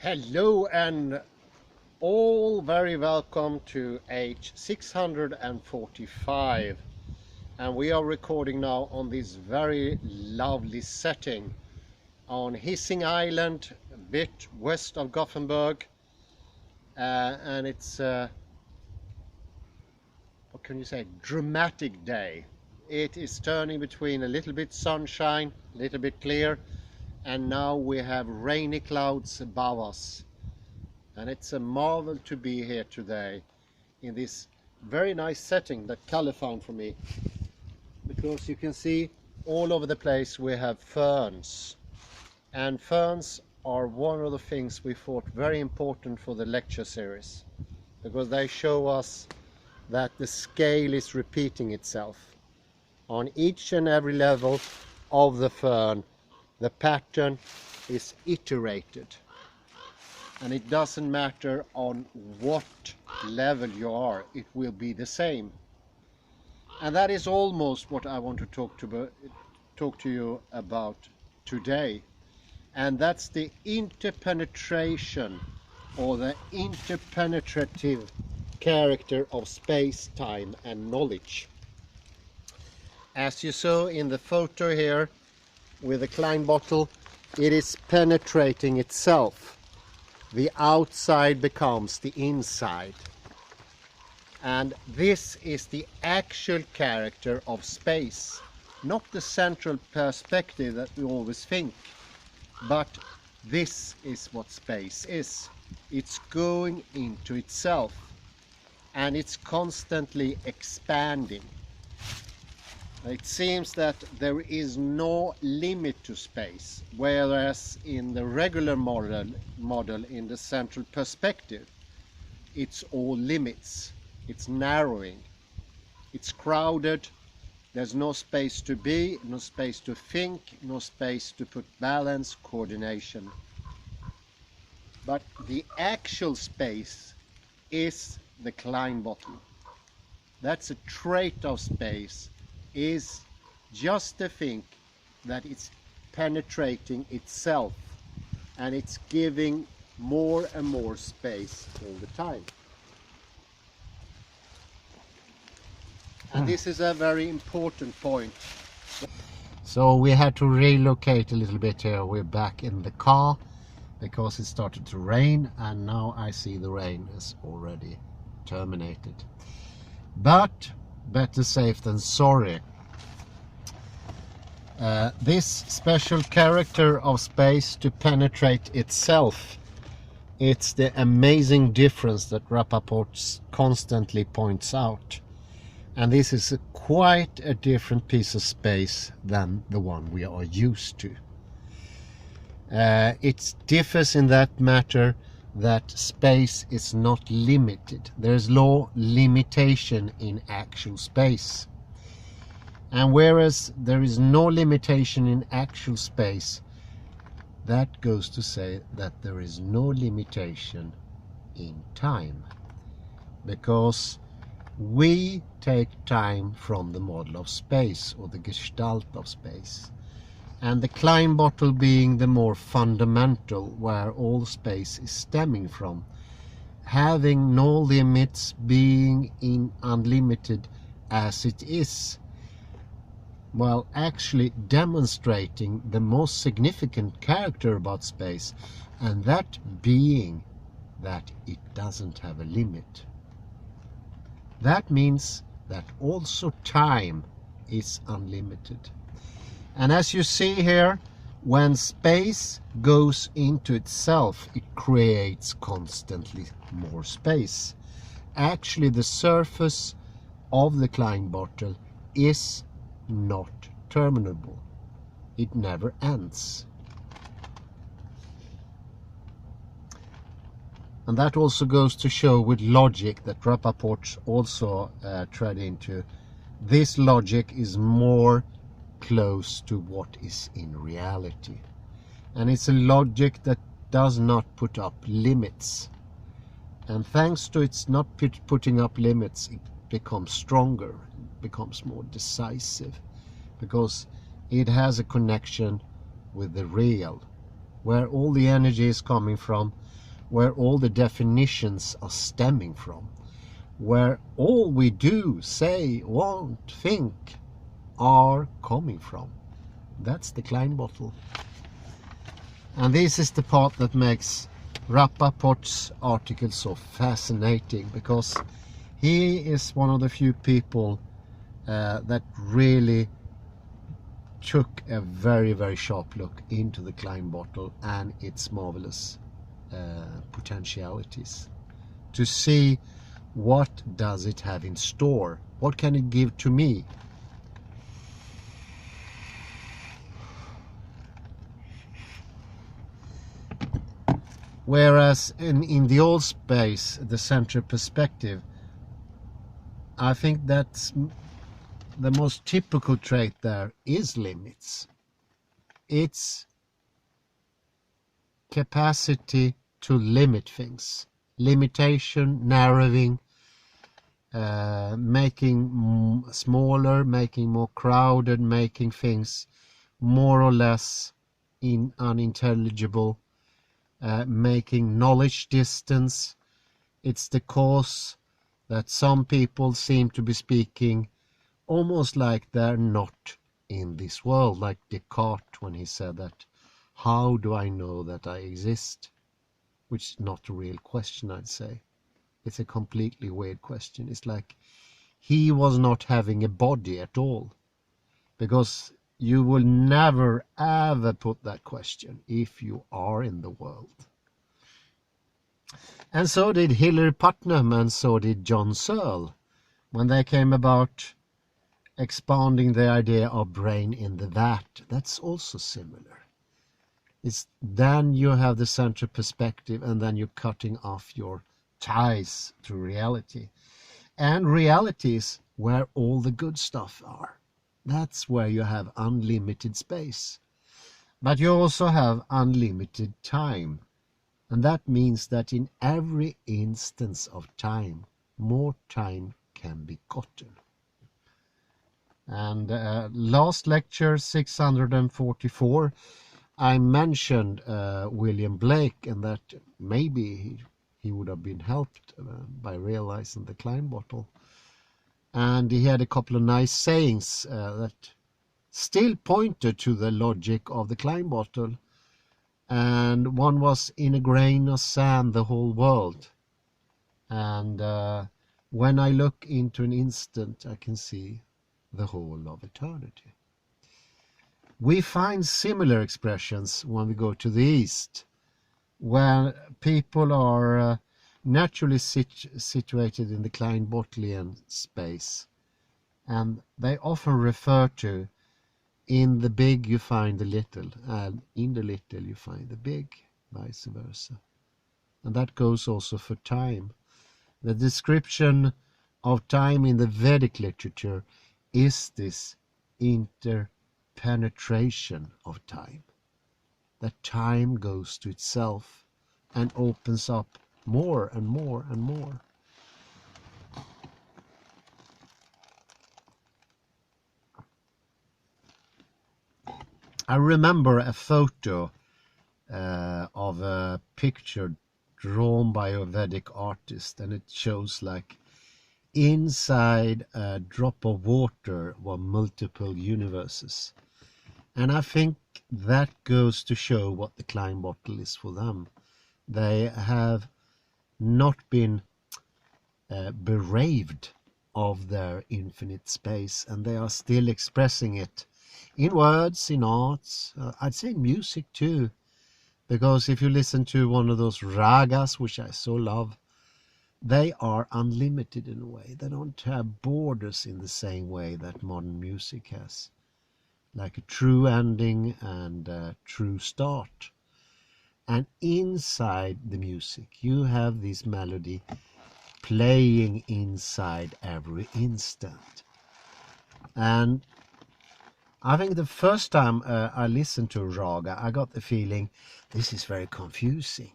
Hello and all very welcome to H645, and we are recording now on this very lovely setting on Hising Island, a bit west of Gothenburg, and it's what can you say, dramatic day. It is turning between a little bit sunshine, a little bit clear, and now we have rainy clouds above us. And it's a marvel to be here today in this very nice setting that Kalle found for me, because you can see all over the place we have ferns, and ferns are one of the things we thought very important for the lecture series, because they show us that the scale is repeating itself on each and every level of the fern. The pattern is iterated, and it doesn't matter on what level you are, it will be the same. And that is almost what I want to talk to you about today, and that's the interpenetration or the interpenetrative character of space, time and knowledge. As you saw in the photo here with the Klein bottle, it is penetrating itself. The outside becomes the inside, and this is the actual character of space, not the central perspective that we always think, but this is what space is. It's going into itself, and it's constantly expanding. It seems that there is no limit to space, whereas in the regular model in the central perspective, it's all limits. It's narrowing, it's crowded, there's no space to be, no space to think, no space to put balance, coordination. But the actual space is the Klein bottle. That's a trait of space, is just to think that it's penetrating itself, and it's giving more and more space all the time. And this is a very important point. So we had to relocate a little bit here. We're back in the car because it started to rain, and now I see the rain is already terminated. But better safe than sorry. This special character of space to penetrate itself, it's the amazing difference that Rappaport constantly points out. And this is quite a different piece of space than the one we are used to. It differs in that matter that space is not limited. There's no limitation in actual space. And whereas there is no limitation in actual space, that goes to say that there is no limitation in time. Because we take time from the model of space, or the gestalt of space. And the Klein bottle being the more fundamental, where all space is stemming from, having no limits, being in unlimited as it is, while actually demonstrating the most significant character about space, and that being that it doesn't have a limit. That means that also time is unlimited. And as you see here, when space goes into itself, it creates constantly more space. Actually, the surface of the Klein bottle is not terminable. It never ends. And that also goes to show with logic that Rappaport also tread into. This logic is more close to what is in reality. And it's a logic that does not put up limits. And thanks to its not putting up limits, it becomes stronger, it becomes more decisive, because it has a connection with the real, where all the energy is coming from, where all the definitions are stemming from, where all we do, say, want, think are coming from. That's the Klein bottle. And this is the part that makes Rappaport's article so fascinating, because he is one of the few people that really took a very, very sharp look into the Klein bottle and its marvelous potentialities, to see what does it have in store, what can it give to me. Whereas in the old space, the central perspective, I think that's the most typical trait there is limits. It's capacity to limit things, limitation, narrowing, making smaller, making more crowded, making things more or less unintelligible, making knowledge distance. It's the cause that some people seem to be speaking almost like they're not in this world, like Descartes when he said that, how do I know that I exist? Which is not a real question, I'd say. It's a completely weird question. It's like he was not having a body at all, because you will never ever put that question if you are in the world. And so did Hilary Putnam, and so did John Searle, when they came about expanding the idea of brain in the vat. That's also similar. It's then you have the central perspective, and then you're cutting off your ties to reality. And reality is where all the good stuff are. That's where you have unlimited space. But you also have unlimited time. And that means that in every instance of time, more time can be gotten. And last lecture, 644, I mentioned William Blake, and that maybe he would have been helped by realizing the Klein bottle. And he had a couple of nice sayings that still pointed to the logic of the Klein bottle. And one was, in a grain of sand the whole world. And when I look into an instant, I can see the whole of eternity. We find similar expressions when we go to the East, where people are naturally situated in the Klein-Bottlian space, and they often refer to, in the big you find the little, and in the little you find the big, vice versa. And that goes also for time. The description of time in the Vedic literature is this interpenetration of time. That time goes to itself and opens up more and more and more. I remember a photo of a picture drawn by a Vedic artist, and it shows like inside a drop of water were multiple universes. And I think that goes to show what the Klein bottle is for them. They have not been bereaved of their infinite space, and they are still expressing it in words, in arts, I'd say in music too. Because if you listen to one of those ragas, which I so love, they are unlimited in a way. They don't have borders in the same way that modern music has. Like a true ending and a true start. And inside the music, you have this melody playing inside every instant. And I think the first time I listened to raga, I got the feeling, this is very confusing.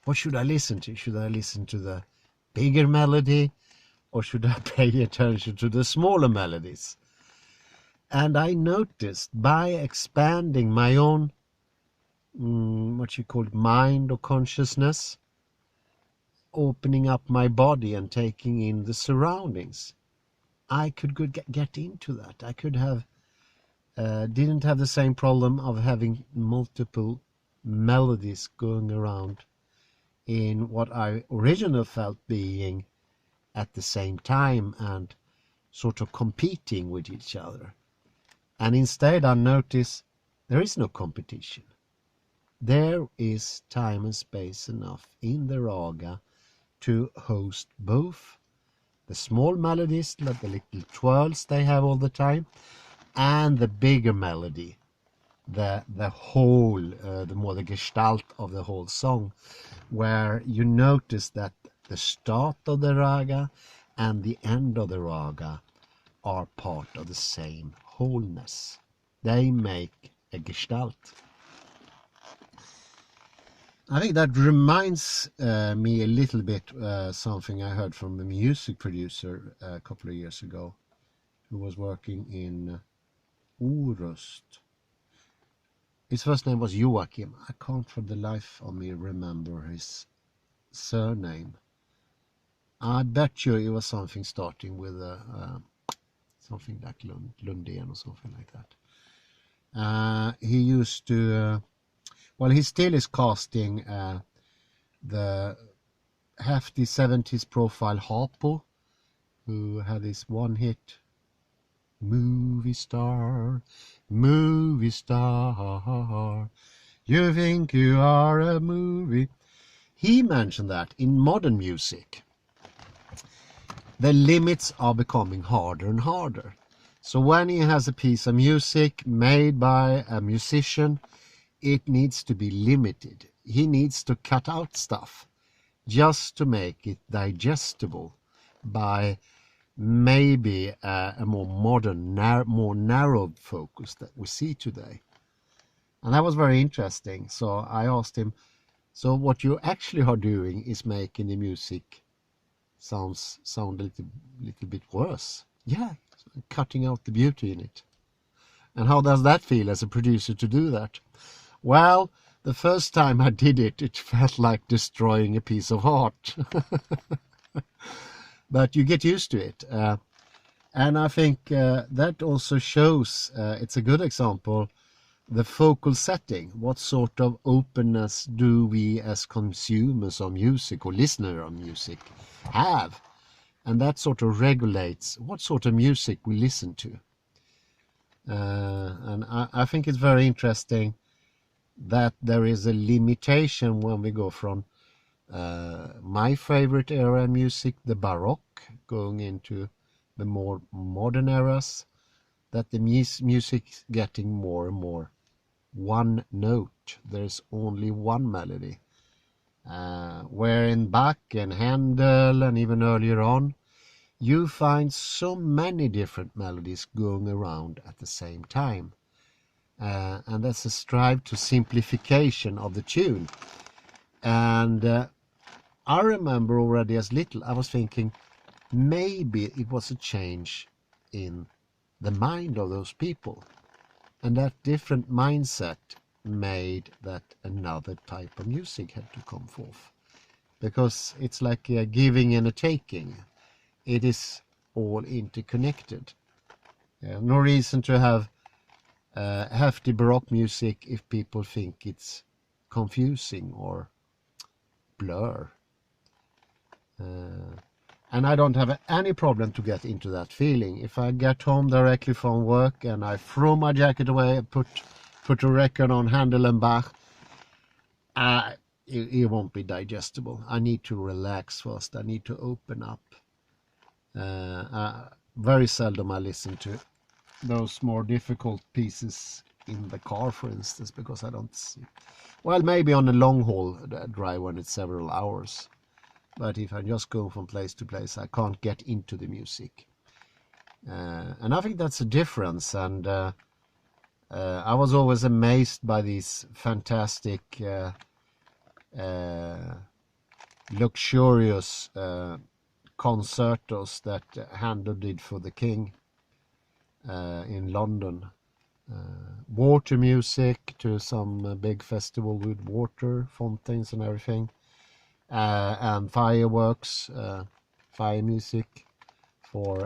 What should I listen to? Should I listen to the bigger melody, or should I pay attention to the smaller melodies? And I noticed, by expanding my own what you call mind or consciousness, opening up my body and taking in the surroundings. I could get into that. I could have didn't have the same problem of having multiple melodies going around in what I originally felt being at the same time and sort of competing with each other. And instead I notice there is no competition. There is time and space enough in the raga to host both the small melodies, like the little twirls they have all the time, and the bigger melody, the whole, the more the gestalt of the whole song, where you notice that the start of the raga and the end of the raga are part of the same wholeness. They make a gestalt. I think that reminds me a little bit something I heard from a music producer a couple of years ago who was working in Orust. His first name was Joachim. I can't for the life of me remember his surname. I bet you it was something starting with something like Lundén or something like that. He used to, well, he still is casting the hefty 70s profile Harpo, who had this one hit, movie star, you think you are a movie. He mentioned that in modern music, the limits are becoming harder and harder. So when he has a piece of music made by a musician, it needs to be limited. He needs to cut out stuff just to make it digestible by maybe a more modern, more narrow focus that we see today. And that was very interesting. So I asked him, so what you actually are doing is making the music sound a little bit worse. Yeah, cutting out the beauty in it. And how does that feel as a producer to do that? Well, the first time I did it, it felt like destroying a piece of art. But you get used to it. And I think that also shows, it's a good example, the focal setting. What sort of openness do we as consumers of music or listeners of music have? And that sort of regulates what sort of music we listen to. And I think it's very interesting that there is a limitation when we go from my favorite era in music, the Baroque, going into the more modern eras, that the music's getting more and more one note. There's only one melody. Where in Bach and Handel and even earlier on, you find so many different melodies going around at the same time. And that's a strive to simplification of the tune. And I remember already as little, I was thinking maybe it was a change in the mind of those people. And that different mindset made that another type of music had to come forth. Because it's like a giving and a taking. It is all interconnected. No reason to have hefty Baroque music if people think it's confusing or blur. And I don't have any problem to get into that feeling. If I get home directly from work and I throw my jacket away and put a record on Handel and Bach, it won't be digestible. I need to relax first. I need to open up. Very seldom I listen to those more difficult pieces in the car, for instance, because I don't see. Well, maybe on a long haul drive when it's several hours. But if I just go from place to place, I can't get into the music. And I think that's a difference. And I was always amazed by these fantastic, luxurious concertos that Handel did for the King in London, water music to some big festival with water fountains and everything, and fireworks, fire music for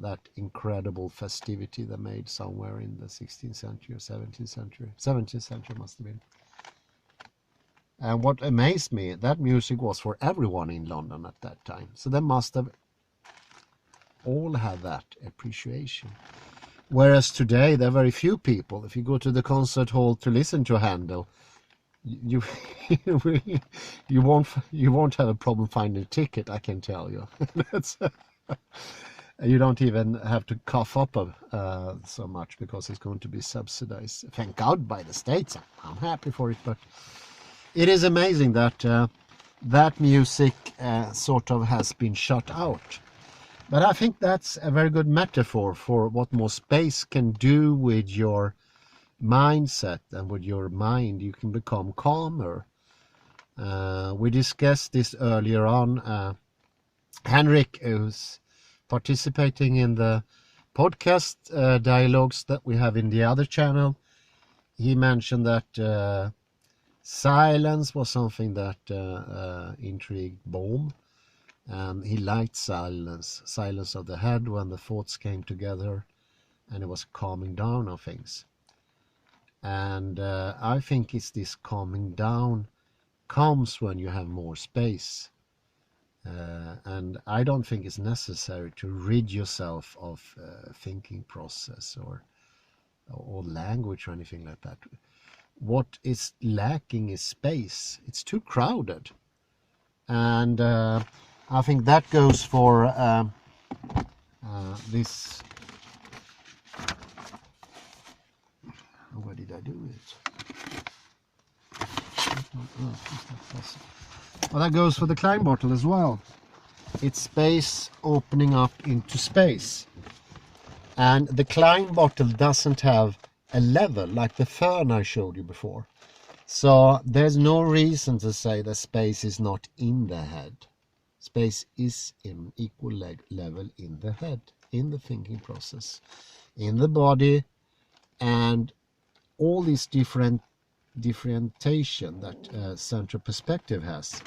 that incredible festivity they made somewhere in the 16th century or 17th century. 17th century must have been. And what amazed me, that music was for everyone in London at that time. So they must have all had that appreciation. Whereas today, there are very few people. If you go to the concert hall to listen to Handel, you you won't have a problem finding a ticket, I can tell you. You don't even have to cough up so much because it's going to be subsidized. Thank God by the states. I'm happy for it, but it is amazing that that music sort of has been shut out. But I think that's a very good metaphor for what more space can do with your mindset and with your mind. You can become calmer. We discussed this earlier on. Henrik, who's participating in the podcast dialogues that we have in the other channel, he mentioned that silence was something that intrigued Bohm. He liked silence of the head when the thoughts came together, and it was calming down of things. And I think it's this calming down comes when you have more space. And I don't think it's necessary to rid yourself of thinking process or language or anything like that. What is lacking is space. It's too crowded. And I think that goes for this. What did I do with it? Well, that goes for the Klein bottle as well. It's space opening up into space. And the Klein bottle doesn't have a level like the fern I showed you before. So there's no reason to say that space is not in the head. Space is in equal level in the head, in the thinking process, in the body, and all these differentiation that central perspective has,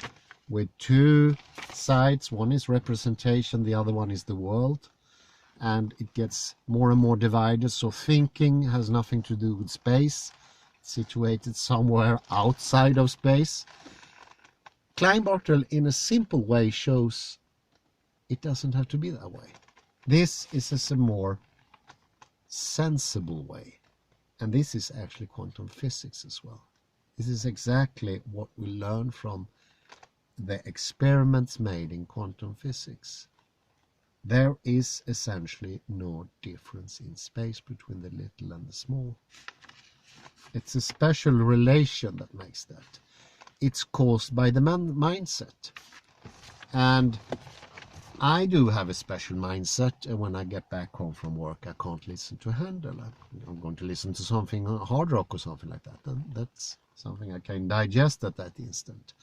with two sides. One is representation, the other one is the world, and it gets more and more divided. So thinking has nothing to do with space, it's situated somewhere outside of space. Kleinbartel, in a simple way, shows it doesn't have to be that way. This is a more sensible way. And this is actually quantum physics as well. This is exactly what we learn from the experiments made in quantum physics. There is essentially no difference in space between the little and the small. It's a special relation that makes that. It's caused by the mindset. And I do have a special mindset, and when I get back home from work, I can't listen to Handel. I'm going to listen to something hard rock or something like that. And that's something I can digest at that instant.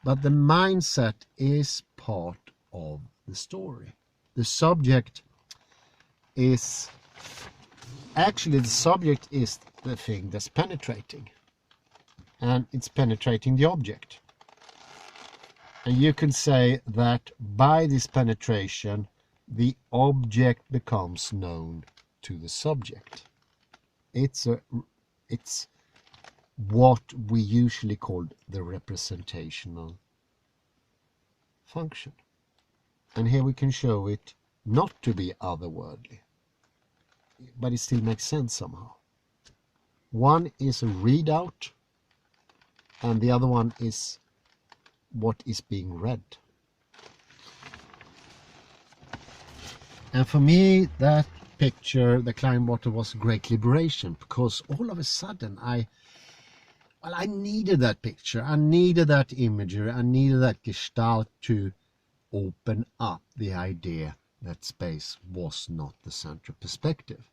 But the mindset is part of the story. The subject is the thing that's penetrating. And it's penetrating the object. And you can say that by this penetration, the object becomes known to the subject. It's what we usually call the representational function. And here we can show it not to be otherworldly, but it still makes sense somehow. One is a readout, and the other one is what is being read. And for me, that picture, the Klein bottle, was great liberation, because all of a sudden I needed that picture, I needed that imagery, I needed that gestalt to open up the idea that space was not the central perspective.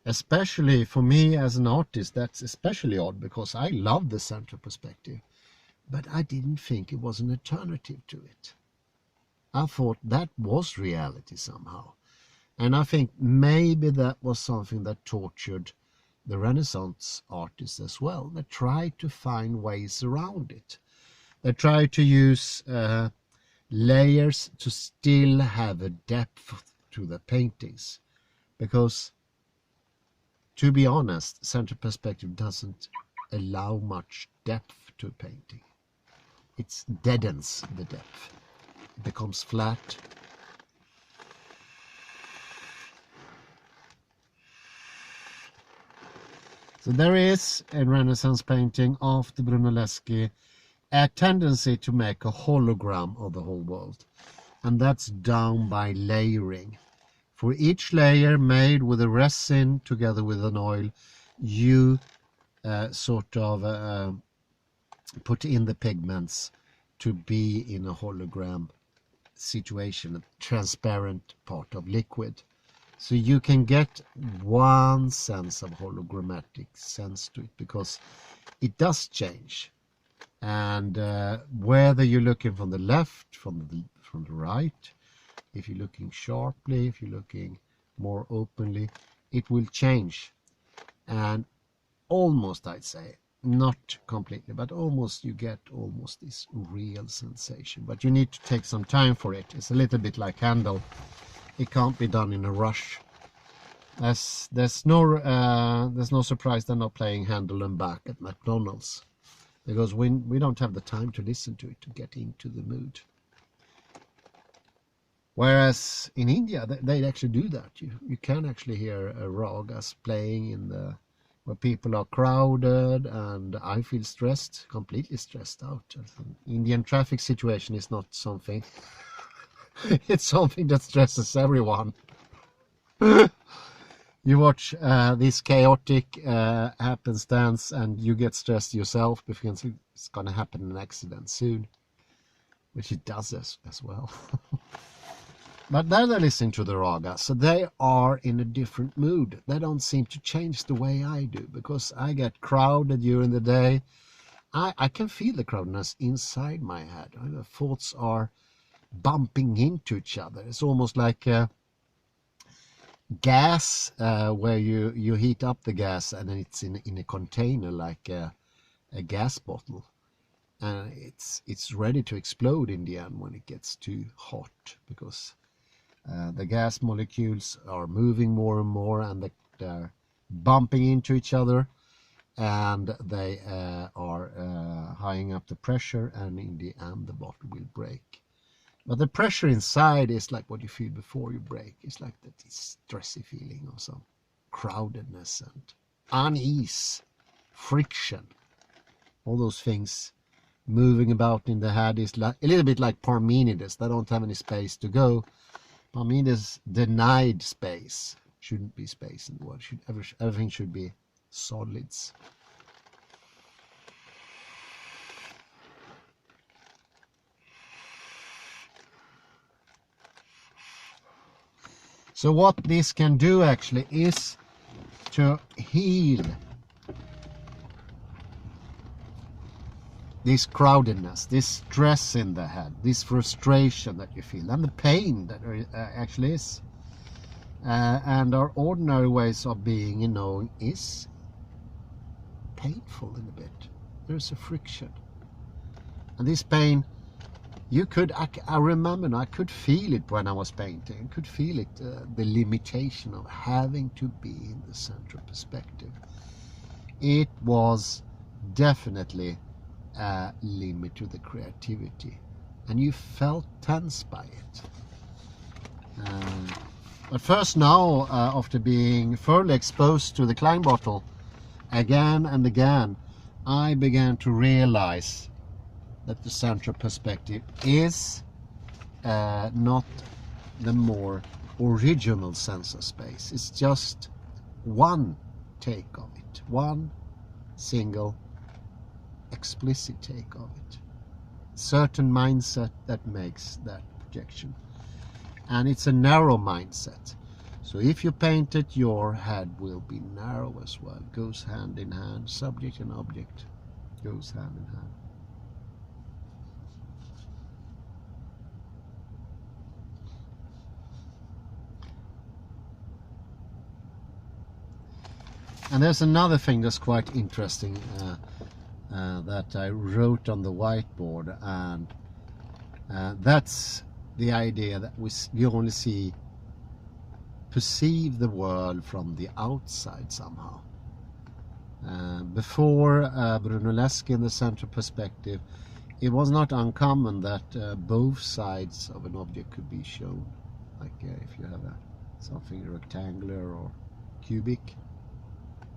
Especially for me as an artist, that's especially odd, because I love the central perspective, but I didn't think it was an alternative to it. I thought that was reality somehow. And I think maybe that was something that tortured the Renaissance artists as well. They tried to find ways around it. They tried to use layers to still have a depth to the paintings, because, to be honest, central perspective doesn't allow much depth to a painting. It deadens the depth. It becomes flat. So there is, in Renaissance painting after Brunelleschi, a tendency to make a hologram of the whole world. And that's done by layering. For each layer made with a resin together with an oil, you put in the pigments to be in a hologram situation, a transparent part of liquid. So you can get one sense of hologrammatic sense to it, because it does change. And whether you're looking from the left, from the right, if you're looking sharply, if you're looking more openly, it will change. And almost, I'd say, not completely, but almost, you get almost this real sensation. But you need to take some time for it. It's a little bit like Handel. It can't be done in a rush. There's no surprise they're not playing Handel and Bach at McDonald's, because we don't have the time to listen to it, to get into the mood. Whereas in India, they actually do that. You can actually hear ragas playing where people are crowded, and I feel stressed, completely stressed out. Indian traffic situation is not something, it's something that stresses everyone. You watch this chaotic happenstance and you get stressed yourself because it's going to happen an accident soon, which it does as well. But there they're listening to the raga, so they are in a different mood. They don't seem to change the way I do, because I get crowded during the day. I can feel the crowdedness inside my head. The thoughts are bumping into each other. It's almost like gas, where you heat up the gas and then it's in a container like a gas bottle. And it's ready to explode in the end when it gets too hot, because the gas molecules are moving more and more, and they're bumping into each other, and they are highing up the pressure, and in the end the bottle will break. But the pressure inside is like what you feel before you break. It's like that stressy feeling of some crowdedness and unease, friction, all those things moving about in the head. Is like a little bit like Parmenides. They don't have any space to go. Parmenides denied space. Shouldn't be space in the world. Everything should be solids. So what this can do actually is to heal this crowdedness, this stress in the head, this frustration that you feel, and the pain that there actually is. And our ordinary ways of being and knowing is painful in a bit. There's a friction. And this pain, I remember, I could feel it when I was painting. I could feel it, the limitation of having to be in the central perspective. It was definitely a limit to the creativity, and you felt tense by it. But first now, after being thoroughly exposed to the Klein bottle again and again, I began to realize that the central perspective is not the more original sense of space. It's just one take of it, one single explicit take of it. Certain mindset that makes that projection. And it's a narrow mindset. So if you paint it, your head will be narrow as well. Goes hand in hand. Subject and object goes hand in hand. And there's another thing that's quite interesting that I wrote on the whiteboard, and that's the idea that we only perceive the world from the outside somehow. Before Brunelleschi and the central perspective, it was not uncommon that both sides of an object could be shown. Like if you have something rectangular or cubic,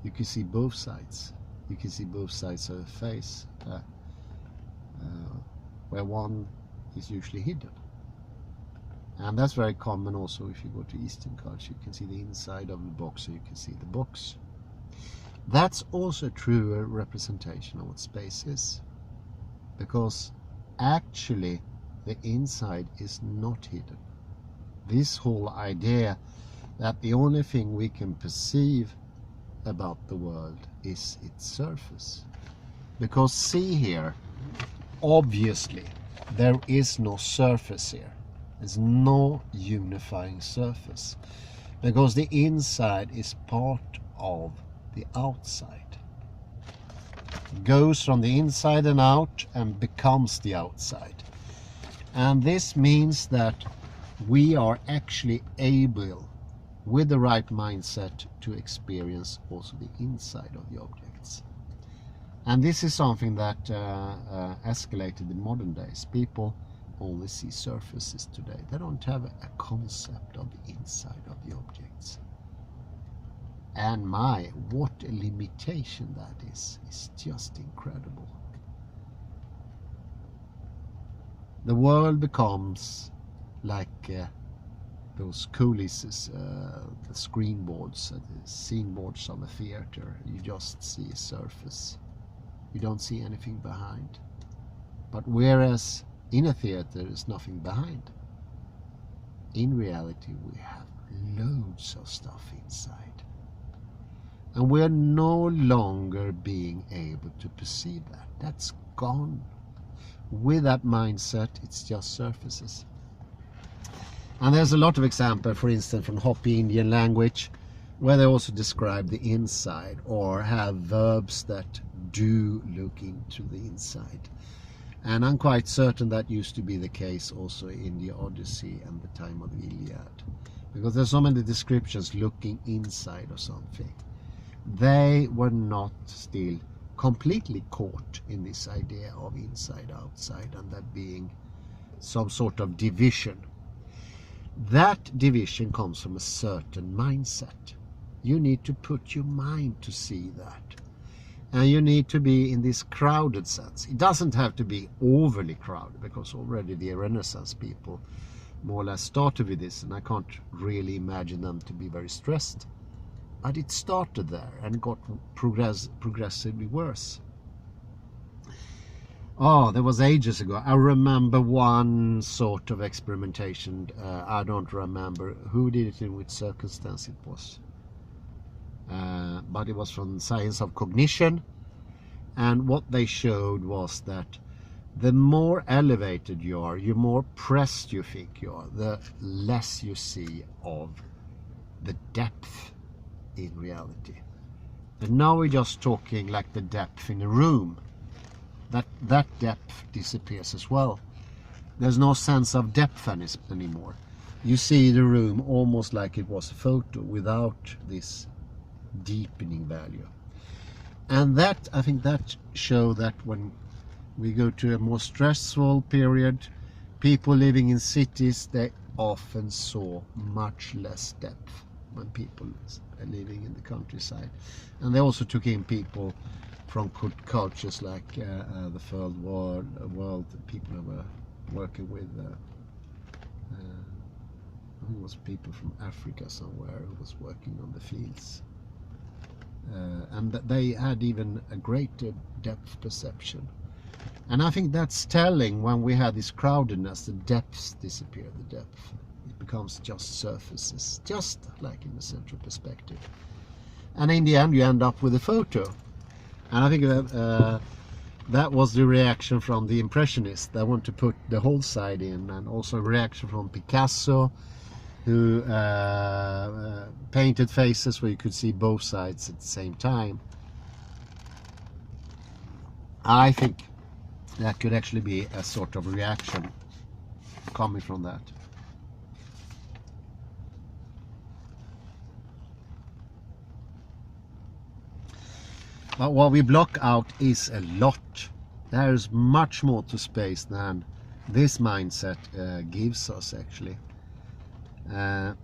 you can see both sides. You can see both sides of the face, where one is usually hidden. And that's very common also if you go to Eastern culture. You can see the inside of the box, so you can see the box. That's also a true representation of what space is, because actually the inside is not hidden. This whole idea that the only thing we can perceive about the world is its surface. Because see here, obviously there is no surface here. There's no unifying surface, because the inside is part of the outside. It goes from the inside and out and becomes the outside. And this means that we are actually able, with the right mindset, to experience also the inside of the objects. And this is something that escalated in modern days. People only see surfaces today. They don't have a concept of the inside of the objects. And what a limitation that is just incredible. The world becomes like those coulisses, the screen boards, the scene boards of a theater. You just see a surface. You don't see anything behind. But whereas in a theater there's nothing behind, in reality we have loads of stuff inside. And we're no longer being able to perceive that. That's gone. With that mindset, it's just surfaces. And there's a lot of examples, for instance, from Hopi Indian language, where they also describe the inside, or have verbs that do look into the inside. And I'm quite certain that used to be the case also in the Odyssey and the time of the Iliad, because there's so many descriptions looking inside of something. They were not still completely caught in this idea of inside, outside, and that being some sort of division. That division comes from a certain mindset. You need to put your mind to see that. And you need to be in this crowded sense. It doesn't have to be overly crowded, because already the Renaissance people more or less started with this, and I can't really imagine them to be very stressed. But it started there and got progressively worse. Oh, that was ages ago. I remember one sort of experimentation. I don't remember who did it in which circumstance it was. But it was from science of cognition. And what they showed was that the more elevated you are, the more pressed you think you are, the less you see of the depth in reality. And now we're just talking like the depth in a room. That depth disappears as well. There's no sense of depth anymore. You see the room almost like it was a photo without this deepening value. And that, I think that show that when we go to a more stressful period, people living in cities, they often saw much less depth when people are living in the countryside. And they also took in people from cultures like the third world, people who were working with, I think it was people from Africa somewhere who was working on the fields. And they had even a greater depth perception. And I think that's telling. When we had this crowdedness, the depths disappear, the depth. It becomes just surfaces, just like in the central perspective. And in the end you end up with a photo. And I think that was the reaction from the Impressionists. They want to put the whole side in, and also a reaction from Picasso, who painted faces where you could see both sides at the same time. I think that could actually be a sort of reaction coming from that. But what we block out is a lot. There's much more to space than this mindset gives us, actually. And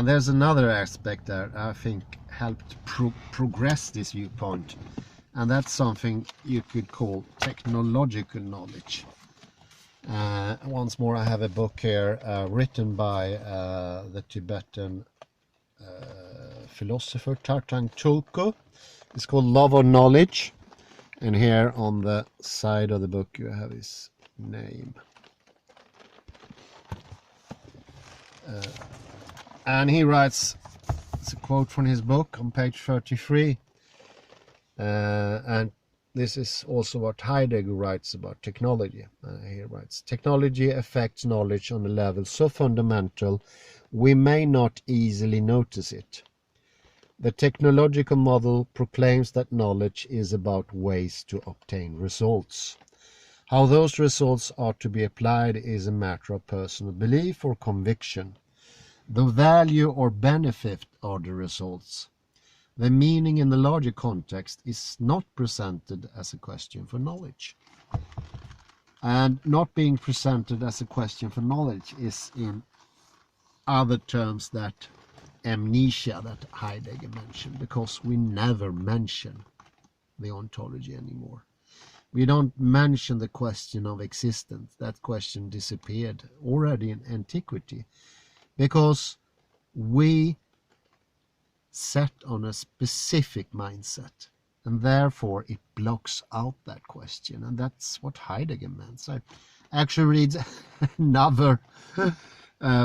there's another aspect that I think helped progress this viewpoint, and that's something you could call technological knowledge. Once more, I have a book here written by the Tibetan philosopher Tartang Tulku. It's called Love of Knowledge, and here on the side of the book you have his name. And he writes, it's a quote from his book on page 33, and this is also what Heidegger writes about technology. He writes, technology affects knowledge on a level so fundamental we may not easily notice it. The technological model proclaims that knowledge is about ways to obtain results. How those results are to be applied is a matter of personal belief or conviction. The value or benefit of the results, the meaning in the larger context, is not presented as a question for knowledge. And not being presented as a question for knowledge is, in other terms, that amnesia that Heidegger mentioned, because we never mention the ontology anymore. We don't mention the question of existence. That question disappeared already in antiquity, because we set on a specific mindset, and therefore it blocks out that question. And that's what Heidegger meant. So I actually read another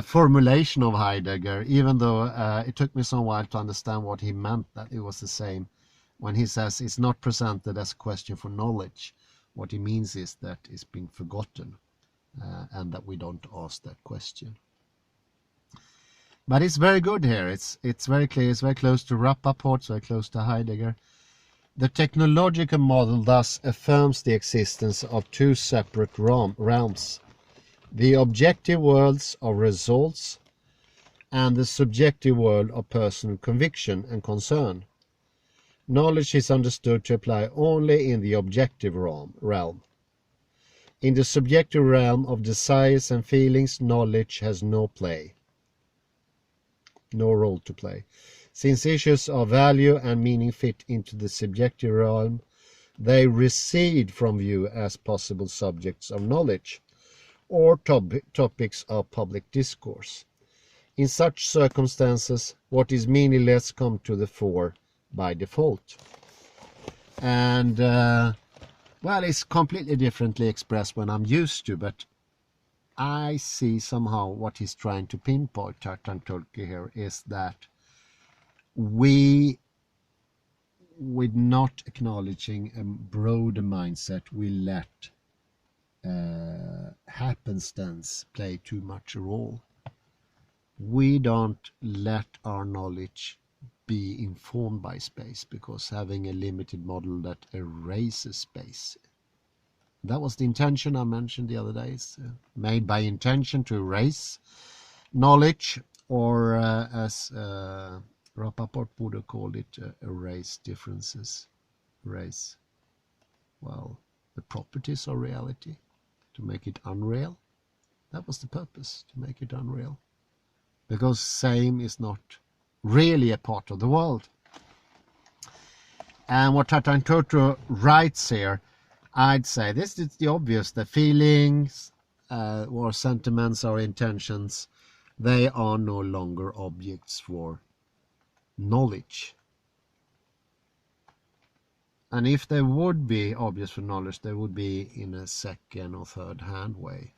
formulation of Heidegger, even though it took me some while to understand what he meant, that it was the same. When he says it's not presented as a question for knowledge, what he means is that it's been forgotten, and that we don't ask that question. But it's very good here. It's very clear. It's very close to Rappaport, it's very close to Heidegger. The technological model thus affirms the existence of two separate realms: the objective worlds of results and the subjective world of personal conviction and concern. Knowledge is understood to apply only in the objective realm. In the subjective realm of desires and feelings, knowledge has no role to play. Since issues of value and meaning fit into the subjective realm, they recede from view as possible subjects of knowledge or topics of public discourse. In such circumstances, what is meaningless comes to the fore by default. And well, it's completely differently expressed when I'm used to, but I see somehow what he's trying to pinpoint, Tartan Tulku, here, is that we, with not acknowledging a broader mindset, we let happenstance play too much a role. We don't let our knowledge be informed by space, because having a limited model that erases space, that was the intention I mentioned the other day. It's made by intention to erase knowledge, or as Rappaport would have called it, erase differences. Erase, well, the properties of reality, to make it unreal. That was the purpose, to make it unreal. Because same is not really a part of the world. And what Tartan Tulku writes here, I'd say this is the obvious: the feelings or sentiments or intentions, they are no longer objects for knowledge. And if they would be objects for knowledge, they would be in a second or third hand way,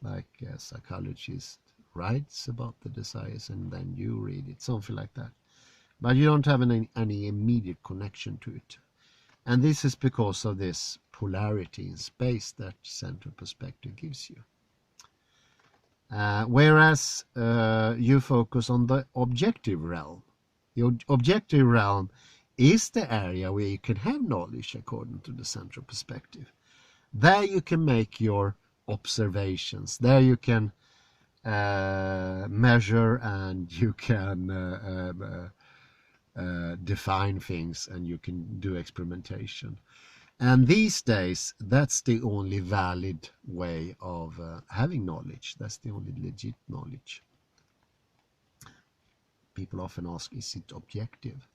like a psychologist writes about the desires and then you read it, something like that. But you don't have any immediate connection to it. And this is because of this polarity in space that central perspective gives you. Whereas you focus on the objective realm. The objective realm is the area where you can have knowledge according to the central perspective. There you can make your observations. There you can measure, and you can define things, and you can do experimentation. And these days, that's the only valid way of having knowledge. That's the only legit knowledge. People often ask, is it objective?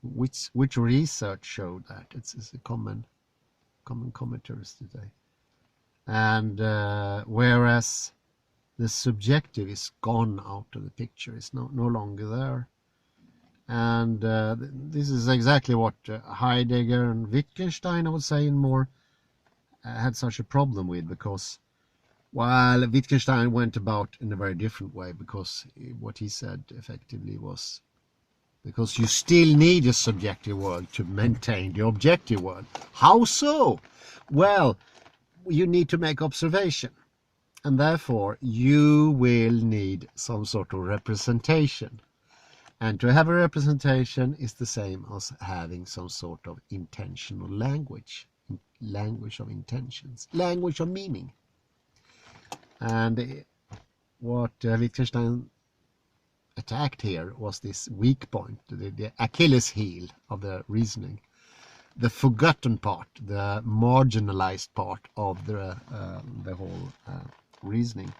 Which research showed that? It's a common commentaries today. And whereas the subjective is gone out of the picture, it's no longer there. And this is exactly what Heidegger and Wittgenstein, I would say, in more had such a problem with, because while Wittgenstein went about in a very different way, because what he said effectively was, because you still need a subjective world to maintain the objective world. How so? Well, you need to make observation, and therefore you will need some sort of representation. And to have a representation is the same as having some sort of intentional language, language of intentions, language of meaning. And what Wittgenstein attacked here was this weak point, the Achilles heel of the reasoning, the forgotten part, the marginalized part of the whole reasoning.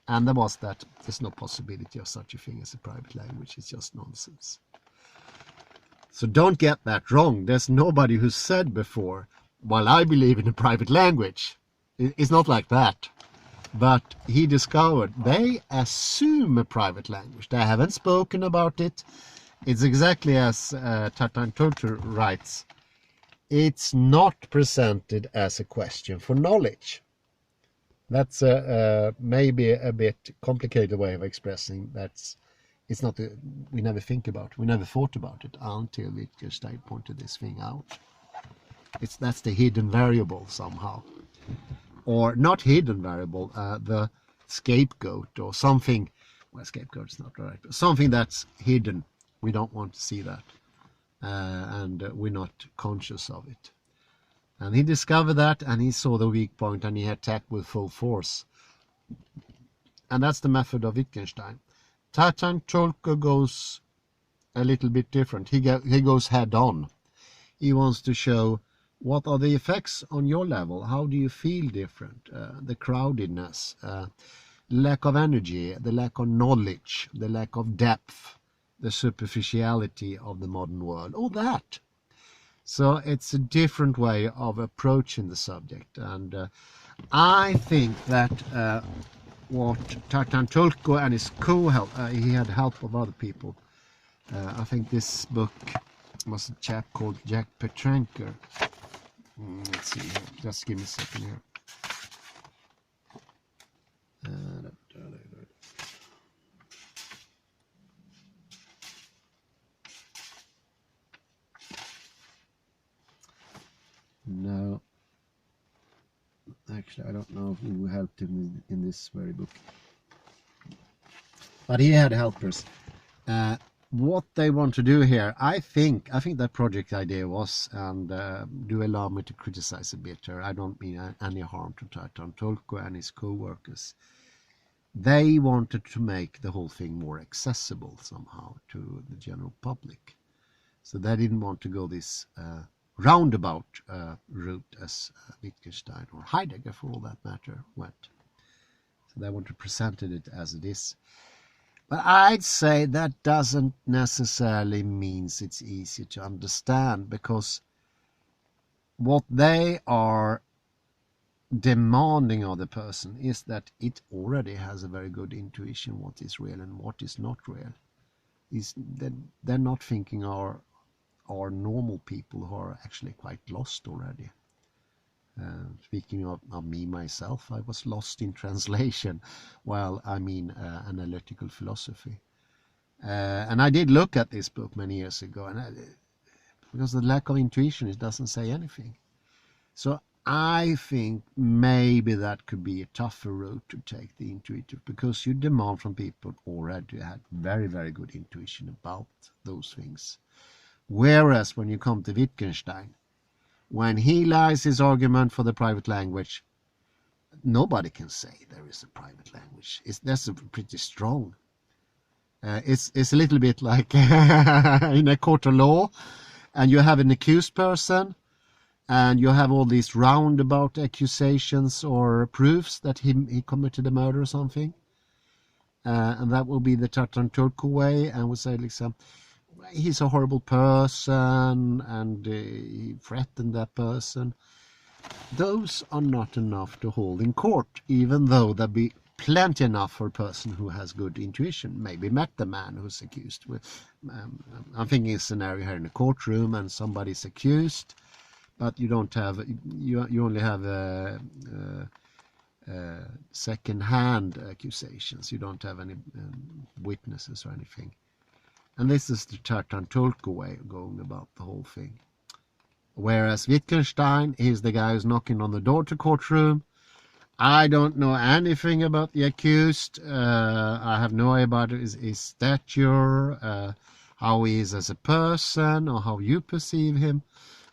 And there was that there's no possibility of such a thing as a private language. It's just nonsense. So don't get that wrong. There's nobody who said before, well, I believe in a private language. It's not like that. But he discovered they assume a private language. They haven't spoken about it. It's exactly as Tartan Turtur writes. It's not presented as a question for knowledge. That's maybe a bit complicated way of expressing that. It's not. We never think about it. We never thought about it until Wittgenstein pointed this thing out. That's the hidden variable somehow, or not hidden variable. The scapegoat or something. Well, scapegoat is not right. But something that's hidden. We don't want to see that, and we're not conscious of it. And he discovered that, and he saw the weak point, and he attacked with full force. And that's the method of Wittgenstein. Tartan Turtur goes a little bit different. He goes head on. He wants to show what are the effects on your level. How do you feel different? The crowdedness, lack of energy, the lack of knowledge, the lack of depth, the superficiality of the modern world. All that. So it's a different way of approaching the subject, and I think that what Tartan Turtur and his co-help, he had help of other people. I think this book was a chap called Jack Petrenker. Let's see here. Just give me a second here. No, actually I don't know who helped him in this very book, but he had helpers. What they want to do here, I think that project idea was, and do allow me to criticize a bit here, I don't mean any harm to Tartan Turtur and his co-workers. They wanted to make the whole thing more accessible somehow to the general public, so they didn't want to go this roundabout route as Wittgenstein or Heidegger, for all that matter, went. So they want to present it as it is. But I'd say that doesn't necessarily mean it's easy to understand, because what they are demanding of the person is that it already has a very good intuition what is real and what is not real. Is that they're not thinking are normal people who are actually quite lost already. Speaking of me myself, I was lost in translation. Well, I mean analytical philosophy. And I did look at this book many years ago, and because the lack of intuition, it doesn't say anything. So I think maybe that could be a tougher route to take, the intuitive, because you demand from people already had very, very good intuition about those things. Whereas when you come to Wittgenstein, when he lies his argument for the private language, nobody can say there is a private language. That's pretty strong. It's a little bit like in a court of law, and you have an accused person, and you have all these roundabout accusations or proofs that he committed a murder or something, and that will be the Tartan-Turco way, and we say like he's a horrible person and he threatened that person. Those are not enough to hold in court, even though there be plenty enough for a person who has good intuition, maybe met the man who's accused. I'm thinking a scenario here in a courtroom and somebody's accused, but you don't have, you only have second-hand accusations. You don't have any witnesses or anything. And this is the Tartan-Turco way of going about the whole thing. Whereas Wittgenstein, he's the guy who's knocking on the door to courtroom. I don't know anything about the accused. I have no idea about his stature, how he is as a person, or how you perceive him.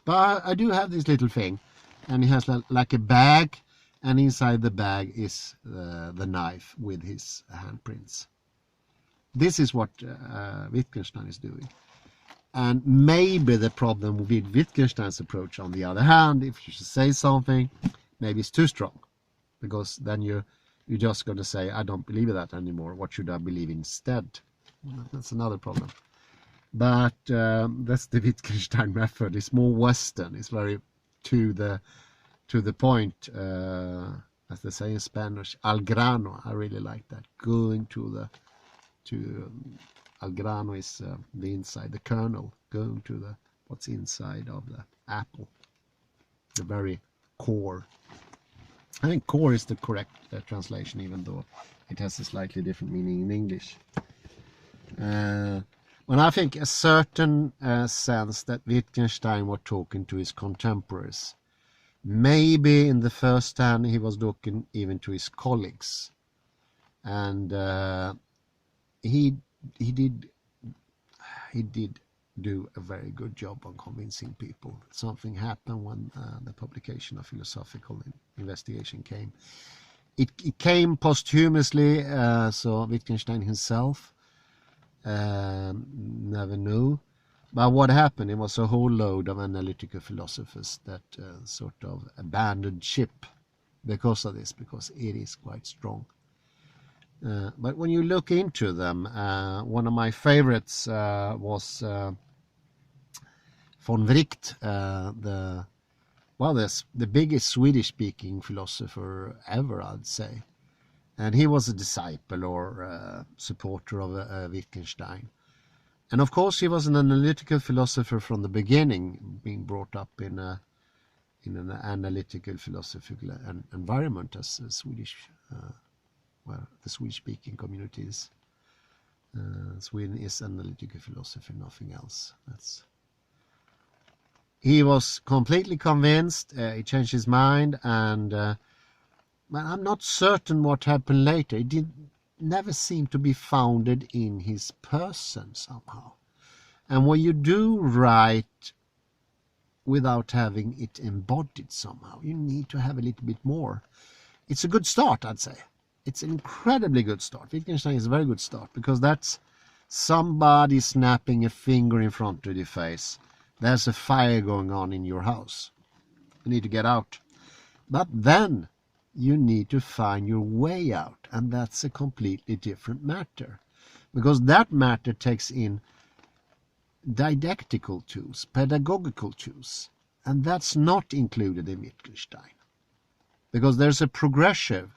But I do have this little thing, and he has like a bag, and inside the bag is the knife with his handprints. This is what Wittgenstein is doing. And maybe the problem with Wittgenstein's approach, on the other hand, if you should say something, maybe it's too strong, because then you're just going to say, I don't believe in that anymore. What should I believe instead? That's another problem. But that's the Wittgenstein method. It's more Western. It's very to the point, as they say in Spanish, al grano. I really like that. Going to al grano is the inside, the kernel, going to the what's inside of the apple, the very core. I think core is the correct translation, even though it has a slightly different meaning in English. When I think a certain sense that Wittgenstein was talking to his contemporaries, maybe in the first hand he was talking even to his colleagues, and he did do a very good job on convincing people. Something happened when the publication of Philosophical Investigation came. It came posthumously, so Wittgenstein himself never knew. But what happened, it was a whole load of analytical philosophers that sort of abandoned ship because of this, because it is quite strong. But when you look into them, one of my favorites was von Wright, the biggest Swedish-speaking philosopher ever, I'd say. And he was a disciple or supporter of Wittgenstein. And of course he was an analytical philosopher from the beginning, being brought up in an analytical philosophical environment as a Swedish, the Swedish-speaking communities. Sweden is analytical philosophy, nothing else. He was completely convinced. He changed his mind, and but I'm not certain what happened later. It never seemed to be founded in his person somehow. And when you do write without having it embodied somehow, you need to have a little bit more. It's a good start, I'd say. It's an incredibly good start. Wittgenstein is a very good start, because that's somebody snapping a finger in front of your face. There's a fire going on in your house. You need to get out. But then you need to find your way out, and that's a completely different matter, because that matter takes in didactical tools, pedagogical tools, and that's not included in Wittgenstein, because there's a progressive.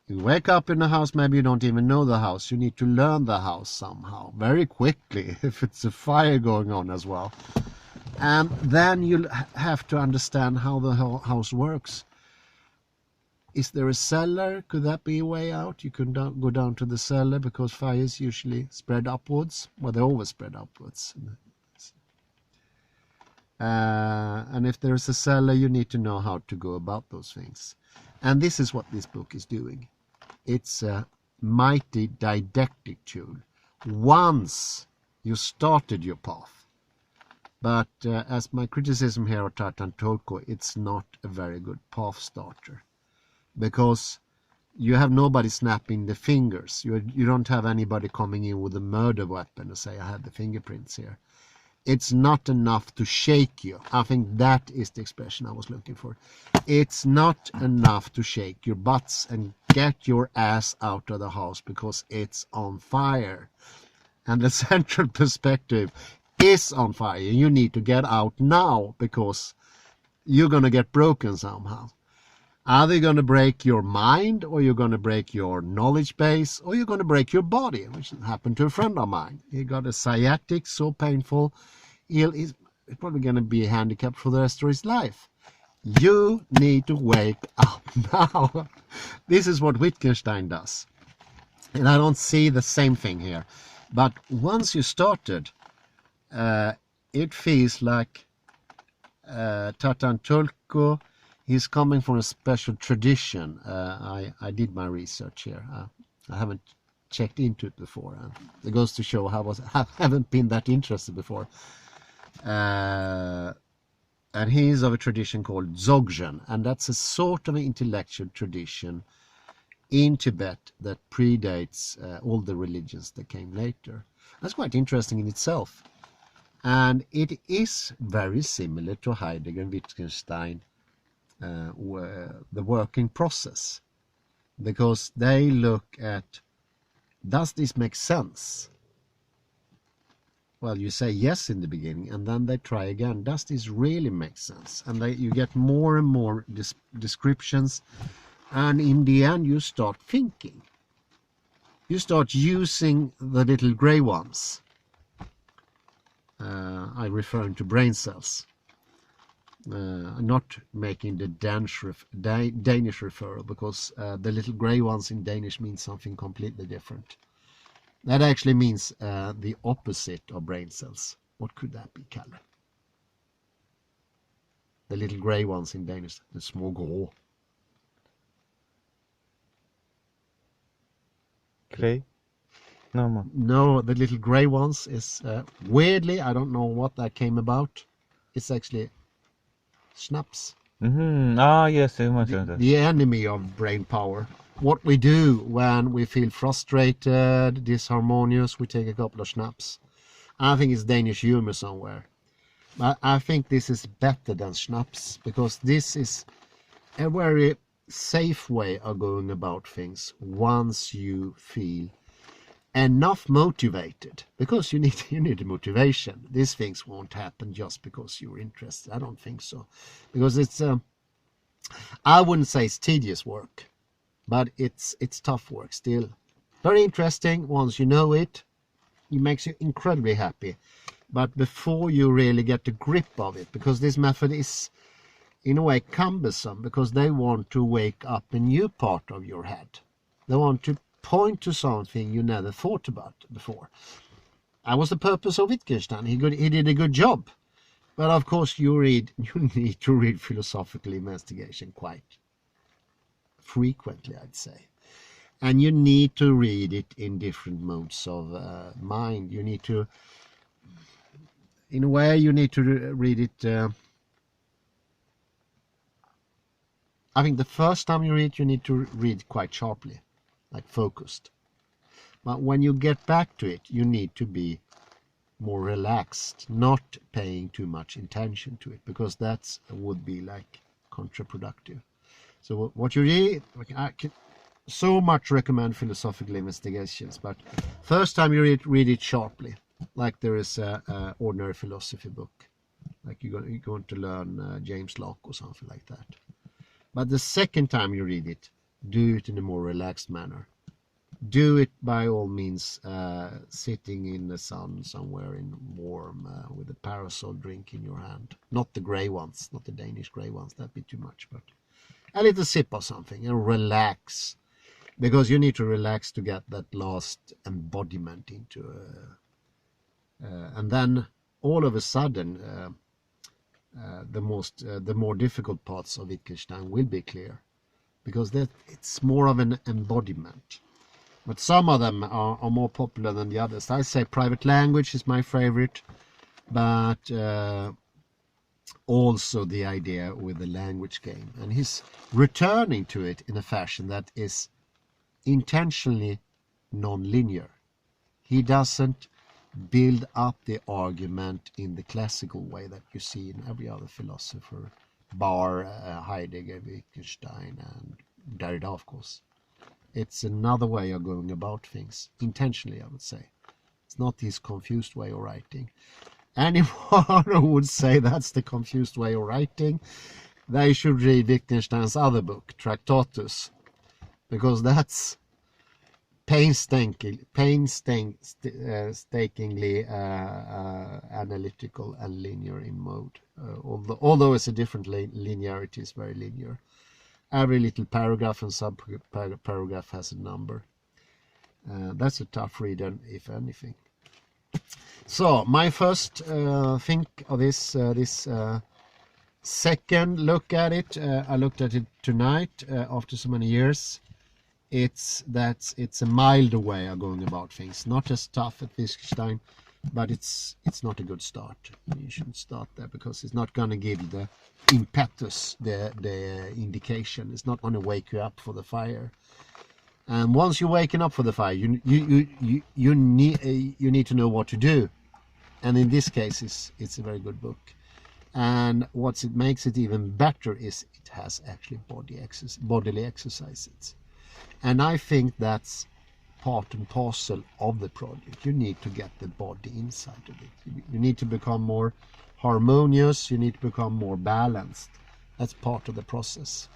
You wake up in a house, maybe you don't even know the house. You need to learn the house somehow, very quickly, if it's a fire going on as well. And then you'll have to understand how the house works. Is there a cellar? Could that be a way out? You can go down to the cellar, because fires usually spread upwards. Well, they always spread upwards. And if there's a seller, you need to know how to go about those things. And this is what this book is doing. It's a mighty didactic tool once you started your path. But as my criticism here of Tartan Tolko, it's not a very good path starter, because you have nobody snapping the fingers. You don't have anybody coming in with a murder weapon and say, I have the fingerprints here. It's not enough to shake you. I think that is the expression I was looking for. It's not enough to shake your butts and get your ass out of the house because it's on fire. And the central perspective is on fire. You need to get out now because you're going to get broken somehow. Either you're going to break your mind, or you're going to break your knowledge base, or you're going to break your body, which happened to a friend of mine. He got a sciatic so painful, he's probably going to be handicapped for the rest of his life. You need to wake up now. This is what Wittgenstein does. And I don't see the same thing here. But once you started, it feels like Tartan Tolko, he's coming from a special tradition. I did my research here. I haven't checked into it before. It goes to show I haven't been that interested before. And he is of a tradition called Dzogchen, and that's a sort of an intellectual tradition in Tibet that predates all the religions that came later. That's quite interesting in itself. And it is very similar to Heidegger and Wittgenstein, the working process, because they look at, does this make sense? Well, you say yes in the beginning, and then they try again. Does this really make sense? And you get more and more descriptions, and in the end you start thinking. You start using the little grey ones. I refer to brain cells. Not making the Danish referral, because the little grey ones in Danish means something completely different. That actually means the opposite of brain cells. What could that be, Kalle? The little grey ones in Danish, the små grå. Clay? No. No, the little grey ones is, weirdly, I don't know what that came about. It's actually schnapps. Mm-hmm. Ah, yes, I mentioned that. The enemy of brain power. What we do when we feel frustrated, disharmonious, we take a couple of schnapps. I think it's Danish humor somewhere. But I think this is better than schnapps, because this is a very safe way of going about things once you feel enough motivated, because you need a motivation. These things won't happen just because you're interested. I don't think so, because it's I wouldn't say it's tedious work, but it's tough work still. Very interesting once you know it. It makes you incredibly happy. But before you really get the grip of it, because this method is in a way cumbersome, because they want to wake up a new part of your head. They want to point to something you never thought about before. That was the purpose of Wittgenstein. He did a good job. But of course you need to read philosophical investigation quite frequently, I'd say. And you need to read it in different modes of mind. You need to, in a way, you need to read it. I think the first time you read, you need to read quite sharply, like focused. But when you get back to it, you need to be more relaxed, not paying too much attention to it, because that would be like counterproductive. So what you read, I can so much recommend philosophical investigations, but first time you read it sharply, like there is a ordinary philosophy book, like you're going to learn James Locke or something like that. But the second time you read it, do it in a more relaxed manner. Do it by all means sitting in the sun somewhere in warm with a parasol drink in your hand. Not the grey ones, not the Danish grey ones, that'd be too much, but a little sip of something and relax. Because you need to relax to get that last embodiment into and then all of a sudden the more difficult parts of Wittgenstein will be clear, because it's more of an embodiment. But some of them are more popular than the others. I say private language is my favorite, but also the idea with the language game. And he's returning to it in a fashion that is intentionally non-linear. He doesn't build up the argument in the classical way that you see in every other philosopher, bar Heidegger, Wittgenstein, and Derrida, of course. It's another way of going about things, intentionally, I would say. It's not his confused way of writing. Anyone who would say that's the confused way of writing, they should read Wittgenstein's other book, Tractatus, because that's painstakingly analytical and linear in mode. Although it's a different linearity, it's very linear. Every little paragraph and sub-paragraph has a number. That's a tough read, if anything. So my first think of this second look at it, I looked at it tonight after so many years. It's a milder way of going about things, not as tough as Wittgenstein, but it's not a good start. You shouldn't start there, because it's not going to give you the impetus, the indication. It's not going to wake you up for the fire. And once you're waking up for the fire, you need to know what to do. And in this case, it's a very good book. And what it makes it even better is it has actually bodily exercises. And I think that's part and parcel of the project. You need to get the body inside of it. You need to become more harmonious. You need to become more balanced. That's part of the process.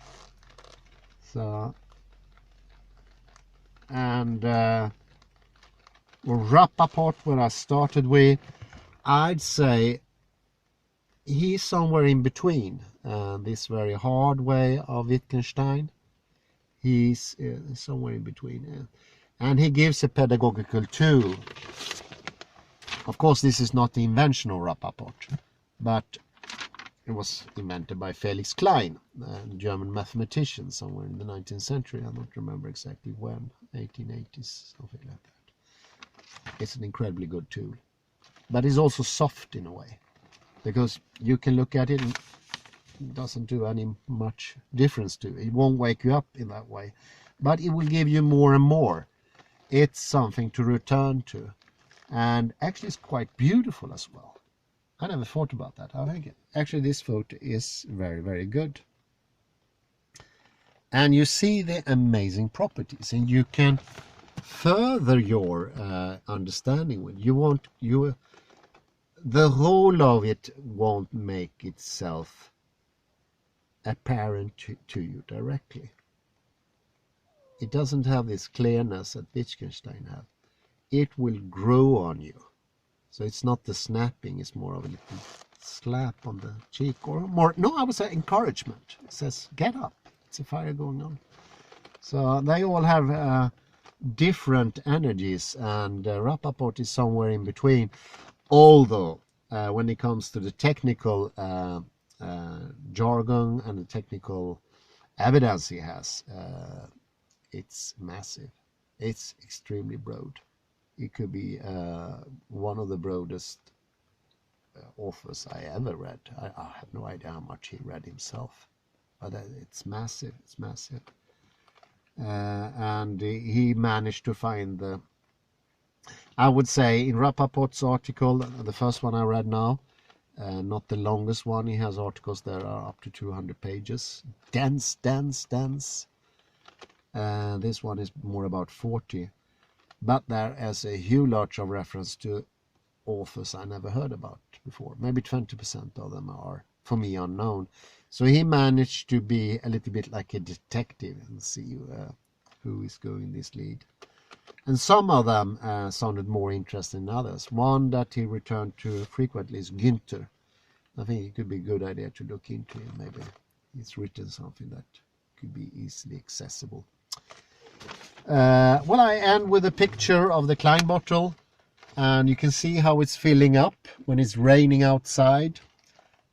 So, and we'll wrap up where I started with. I'd say he's somewhere in between this very hard way of Wittgenstein. He's somewhere in between. And he gives a pedagogical tool. Of course, this is not the invention of Rappaport, but it was invented by Felix Klein, a German mathematician, somewhere in the 19th century. I don't remember exactly when, 1880s, something like that. It's an incredibly good tool. But it's also soft in a way, because you can look at it and it doesn't do any much difference to it. It won't wake you up in that way, but it will give you more and more. It's something to return to, and actually it's quite beautiful as well. I never thought about that. I think actually this photo is very, very good. And you see the amazing properties, and you can further your understanding with the whole of it won't make itself apparent to you directly. It doesn't have this clearness that Wittgenstein had. It will grow on you. So it's not the snapping, it's more of a little slap on the cheek, or more, no, I would say encouragement. It says, get up, it's a fire going on. So they all have different energies, and Rappaport is somewhere in between. Although, when it comes to the technical jargon and the technical evidence he has, it's massive. It's extremely broad. It could be one of the broadest authors I ever read. I have no idea how much he read himself, but it's massive. It's massive. And he managed to find I would say in Rappaport's article, the first one I read now, not the longest one, he has articles that are up to 200 pages. Dense. This one is more about 40. But there is a huge lot of reference to authors I never heard about before. Maybe 20% of them are, for me, unknown. So he managed to be a little bit like a detective and see who is going this lead. And some of them sounded more interesting than others. One that he returned to frequently is Günther. I think it could be a good idea to look into him. Maybe he's written something that could be easily accessible. Well, I end with a picture of the Klein bottle, and you can see how it's filling up when it's raining outside.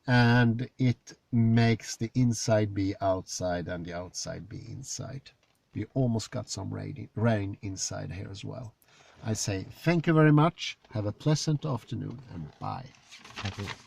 and it makes the inside be outside and the outside be inside. We almost got some rain inside here as well. I say thank you very much. Have a pleasant afternoon and bye. Thank you.